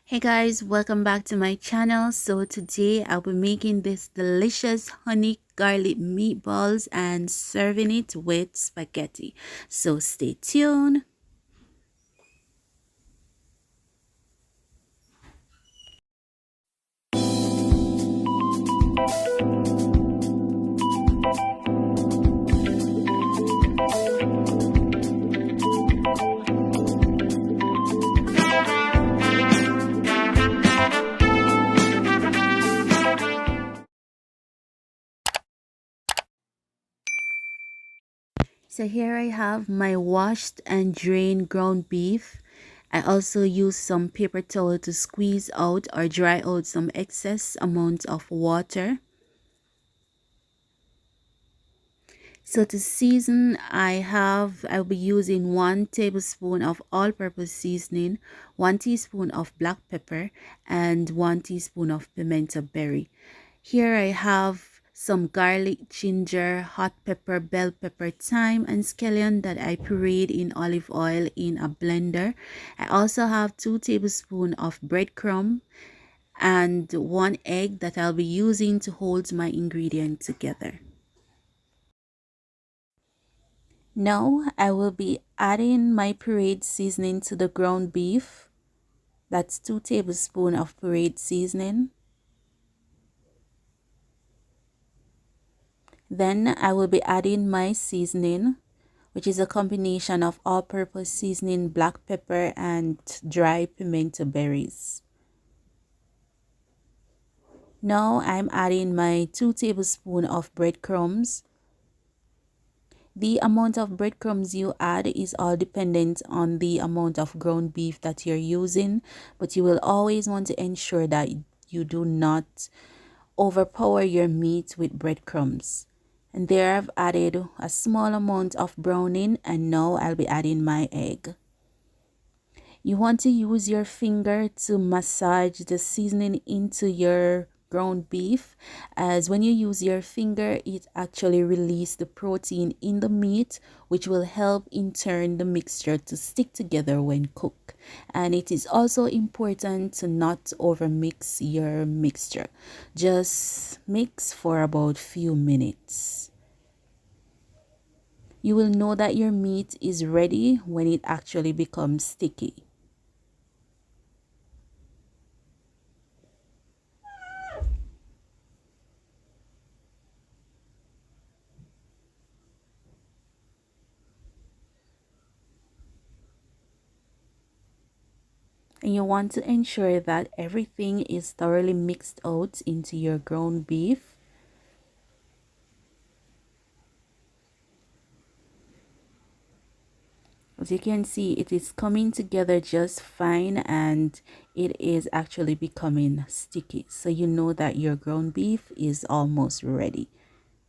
Hey guys, welcome back to my channel. So today I'll be making this delicious honey garlic meatballs and serving it with spaghetti. So stay tuned. So here I have my washed and drained ground beef. I also use some paper towel to squeeze out or dry out some excess amount of water. So to season, I'll be using 1 tablespoon of all-purpose seasoning, 1 teaspoon of black pepper, and 1 teaspoon of pimento berry. Here I have some garlic, ginger, hot pepper, bell pepper, thyme, and scallion that I pureed in olive oil in a blender. I also have 2 tablespoons of breadcrumb and 1 egg that I'll be using to hold my ingredient together. Now I will be adding my pureed seasoning to the ground beef. That's 2 tablespoons of pureed seasoning. Then I will be adding my seasoning, which is a combination of all-purpose seasoning, black pepper, and dry pimento berries. Now I'm adding my 2 tablespoons of breadcrumbs. The amount of breadcrumbs you add is all dependent on the amount of ground beef that you're using, but you will always want to ensure that you do not overpower your meat with breadcrumbs. And there I've added a small amount of browning, and now I'll be adding my egg. You want to use your finger to massage the seasoning into your ground beef, as when you use your finger it actually releases the protein in the meat, which will help in turn the mixture to stick together when cooked. And it is also important to not over mix your mixture. Just mix for about few minutes. You will know that your meat is ready when it actually becomes sticky. And you want to ensure that everything is thoroughly mixed out into your ground beef. As you can see, it is coming together just fine, and it is actually becoming sticky. So you know that your ground beef is almost ready.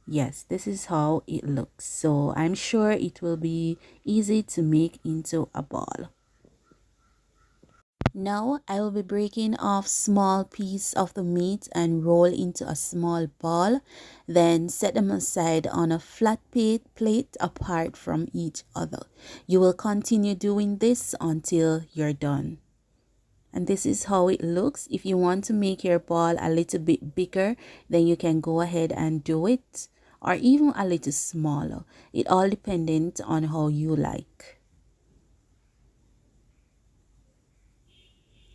Yes, this is how it looks. So I'm sure it will be easy to make into a ball. Now I will be breaking off small piece of the meat and roll into a small ball. Then set them aside on a flat plate apart from each other. You will continue doing this until you're done. And this is how it looks. If you want to make your ball a little bit bigger, then you can go ahead and do it, or even a little smaller. It all depends on how you like.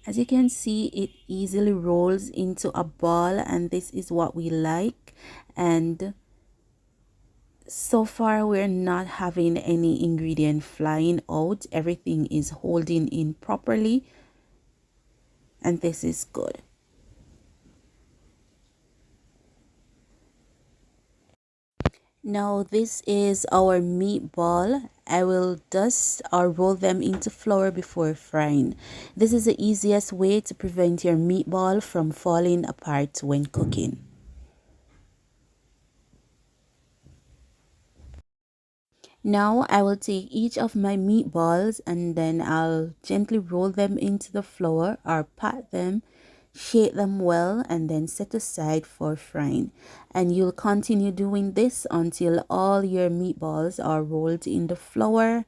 As you can see, it easily rolls into a ball, and this is what we like. And so far we're not having any ingredient flying out. Everything is holding in properly, and this is good. Now this is our meatball. I will dust or roll them into flour before frying. This is the easiest way to prevent your meatball from falling apart when cooking. Now I will take each of my meatballs and then I'll gently roll them into the flour or pat them, shake them well, and then set aside for frying. And you'll continue doing this until all your meatballs are rolled in the flour.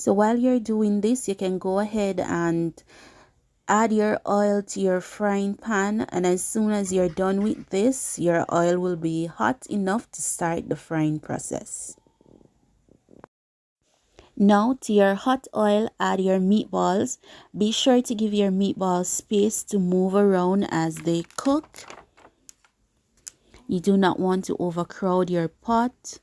So while you're doing this, you can go ahead and add your oil to your frying pan, and as soon as you're done with this, your oil will be hot enough to start the frying process. Now to your hot oil, add your meatballs. Be sure to give your meatballs space to move around as they cook. You do not want to overcrowd your pot.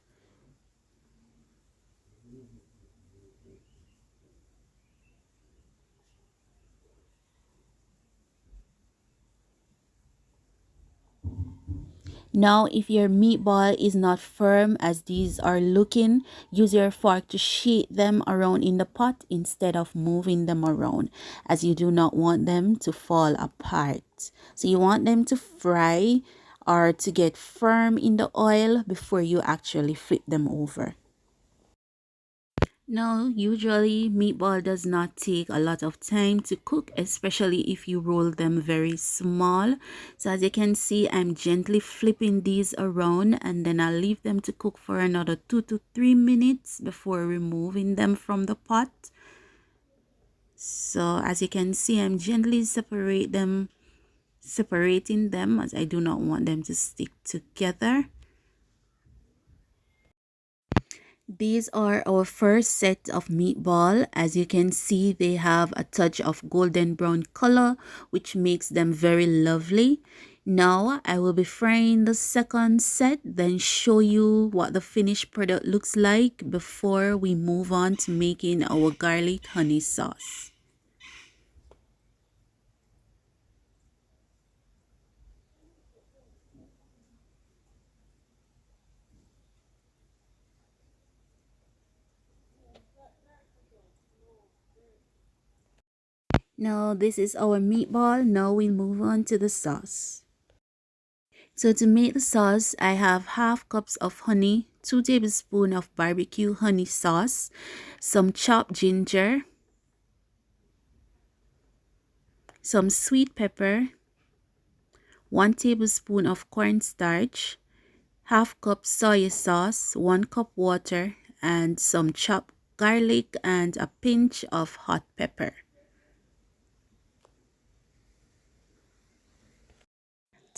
Now, if your meatball is not firm as these are looking, use your fork to shake them around in the pot instead of moving them around, as you do not want them to fall apart. So you want them to fry or to get firm in the oil before you actually flip them over. Now, usually meatball does not take a lot of time to cook, especially if you roll them very small. So as you can see, I'm gently flipping these around, and then I'll leave them to cook for another 2 to 3 minutes before removing them from the pot. So as you can see, I'm gently separating them as I do not want them to stick together. These are our first set of meatball. As you can see, they have a touch of golden brown color, which makes them very lovely. Now I will be frying the second set, then show you what the finished product looks like before we move on to making our garlic honey sauce. Now this is our meatball. Now we move on to the sauce. So to make the sauce, I have half cups of honey, 2 tablespoons of barbecue honey sauce, some chopped ginger, some sweet pepper, 1 tablespoon of cornstarch, half cup soy sauce, 1 cup water, and some chopped garlic and a pinch of hot pepper.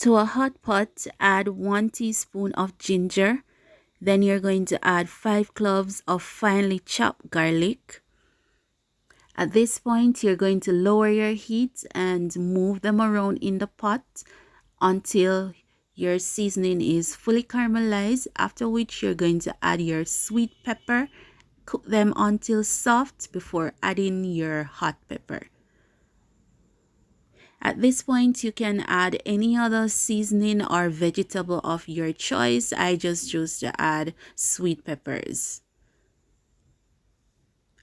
To a hot pot, add 1 teaspoon of ginger. Then you're going to add 5 cloves of finely chopped garlic. At this point, you're going to lower your heat and move them around in the pot until your seasoning is fully caramelized, after which you're going to add your sweet pepper. Cook them until soft before adding your hot pepper. At this point, you can add any other seasoning or vegetable of your choice. I just chose to add sweet peppers.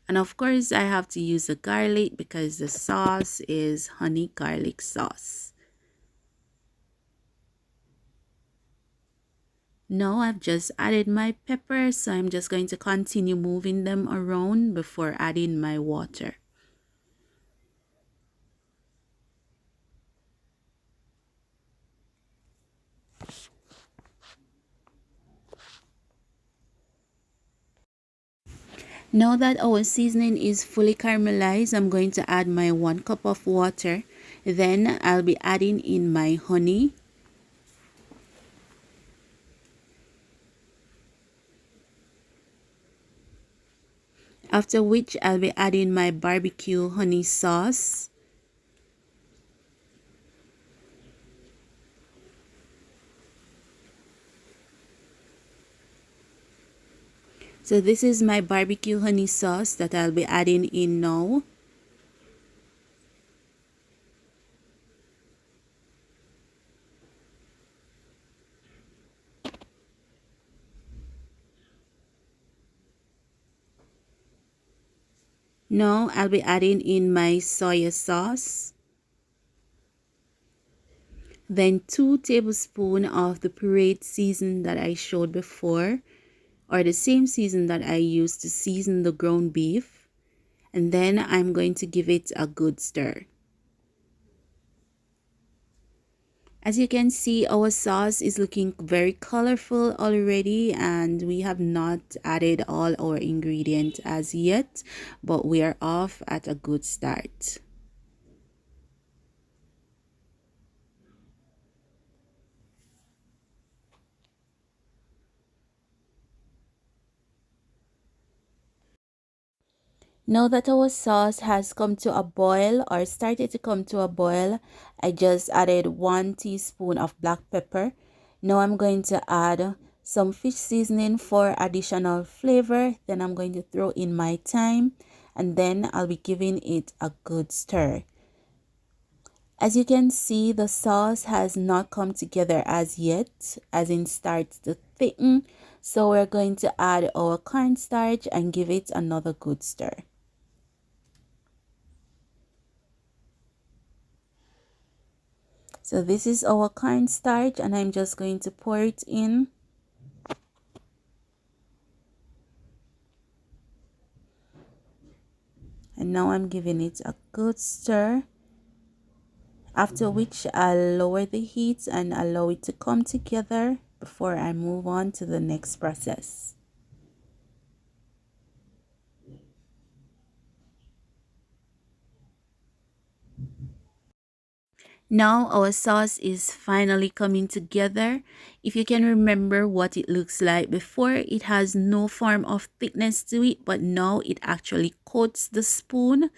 And of course, I have to use the garlic because the sauce is honey garlic sauce. Now I've just added my peppers, so I'm just going to continue moving them around before adding my water. Now that our seasoning is fully caramelized, I'm going to add my 1 cup of water. Then I'll be adding in my honey. After which I'll be adding my barbecue honey sauce. So this is my barbecue honey sauce that I'll be adding in now. Now I'll be adding in my soy sauce. Then 2 tablespoons of the pureed season that I showed before, or the same season that I used to season the ground beef. And then I'm going to give it a good stir. As you can see, our sauce is looking very colorful already, and we have not added all our ingredients as yet, but we are off at a good start. Now that our sauce has come to a boil or started to come to a boil, I just added 1 teaspoon of black pepper. Now I'm going to add some fish seasoning for additional flavor. Then I'm going to throw in my thyme, and then I'll be giving it a good stir. As you can see, the sauce has not come together as yet, as in starts to thicken. So we're going to add our cornstarch and give it another good stir. So this is our cornstarch, and I'm just going to pour it in. And now I'm giving it a good stir. After which I'll lower the heat and allow it to come together before I move on to the next process. Now our sauce is finally coming together. If you can remember what it looks like before, it has no form of thickness to it, but now it actually coats the spoon.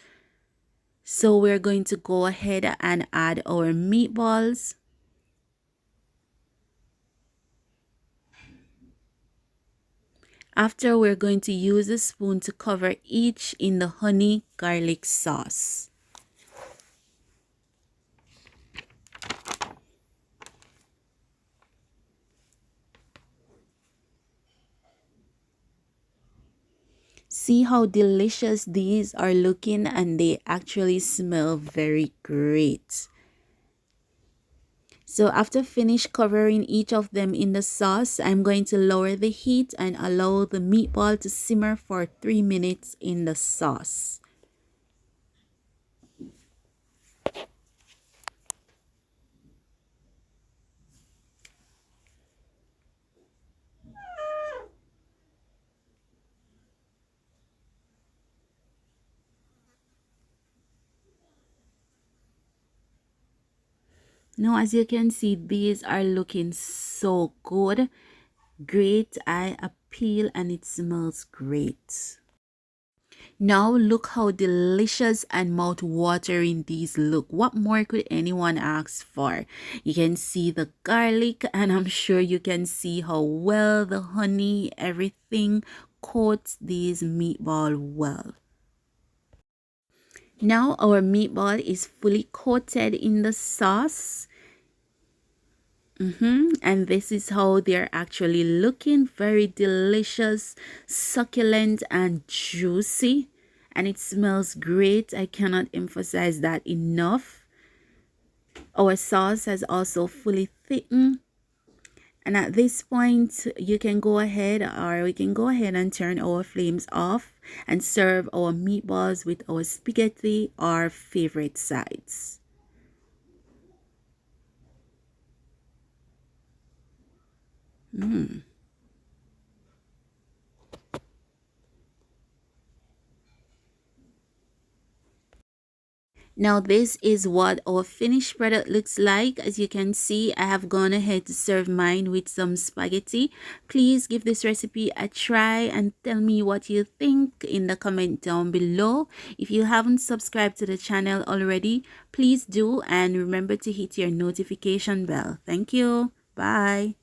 So we're going to go ahead and add our meatballs. After, we're going to use a spoon to cover each in the honey garlic sauce. See how delicious these are looking, and they actually smell very great. So after finish covering each of them in the sauce, I'm going to lower the heat and allow the meatball to simmer for 3 minutes in the sauce. Now, as you can see, these are looking so good. Great eye appeal, and it smells great. Now look how delicious and mouth-watering these look. What more could anyone ask for? You can see the garlic, and I'm sure you can see how well the honey, everything coats these meatball well. Now our meatball is fully coated in the sauce. And this is how they're actually looking. Very delicious, succulent, and juicy. And it smells great. I cannot emphasize that enough. Our sauce has also fully thickened. And at this point, you can go ahead, or we can go ahead and turn our flames off and serve our meatballs with our spaghetti, our favorite sides. Now this is what our finished product looks like. As you can see, I have gone ahead to serve mine with some spaghetti. Please give this recipe a try and tell me what you think in the comment down below. If you haven't subscribed to the channel already, please do, and remember to hit your notification bell. Thank you. Bye.